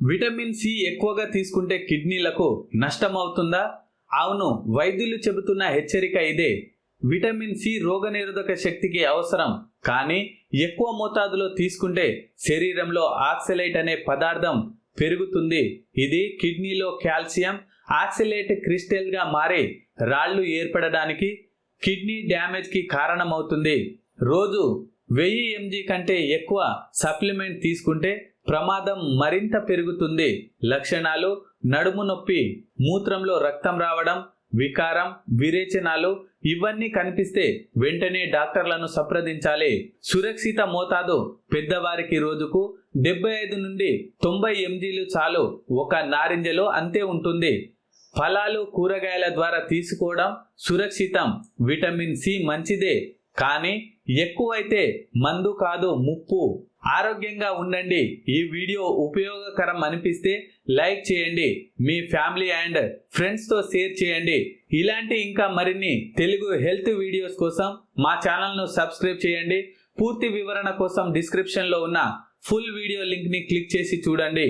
Vitamin C ఎక్కువగా తీసుకుంటే కిడ్నీలకు నష్టం అవుతుందా? అవును, వైద్యులు చెబుతున్న హెచ్చరిక ఇదే. విటమిన్ సి రోగనిరోధక శక్తికి అవసరం, కానీ ఎక్కువ మోతాదులో తీసుకుంటే శరీరంలో ఆక్సలేట్ అనే పదార్థం పెరుగుతుంది. ఇది కిడ్నీలో కాల్షియం ఆక్సలేట్ క్రిస్టల్గా మారి రాళ్లు ఏర్పడడానికి, కిడ్నీ డ్యామేజ్కి కారణమవుతుంది. రోజు 1000 mg కంటే ఎక్కువ సప్లిమెంట్ తీసుకుంటే ప్రమాదం మరింత పెరుగుతుంది. లక్షణాలు: నడుము నొప్పి, మూత్రంలో రక్తం రావడం, వికారం, విరేచనాలు ఇవన్నీ కనిపిస్తే వెంటనే డాక్టర్లను సంప్రదించాలి. సురక్షిత మోతాదు: పెద్దవారికి రోజుకు 75 నుండి 90 mg చాలు. ఒక నారింజలో అంతే ఉంటుంది. ఫలాలు, కూరగాయల ద్వారా తీసుకోవడం సురక్షితం. విటమిన్ సి మంచిదే, కానీ ఎక్కువైతే మందు కాదు, ముప్పు. ఆరోగ్యంగా ఉండండి. ఈ వీడియో ఉపయోగకరం అనిపిస్తే లైక్ చేయండి, మీ ఫ్యామిలీ అండ్ ఫ్రెండ్స్తో షేర్ చేయండి. ఇలాంటి ఇంకా మరిన్ని తెలుగు హెల్త్ వీడియోస్ కోసం మా ఛానల్ను సబ్స్క్రైబ్ చేయండి. పూర్తి వివరణ కోసం డిస్క్రిప్షన్లో ఉన్న ఫుల్ వీడియో లింక్ని క్లిక్ చేసి చూడండి.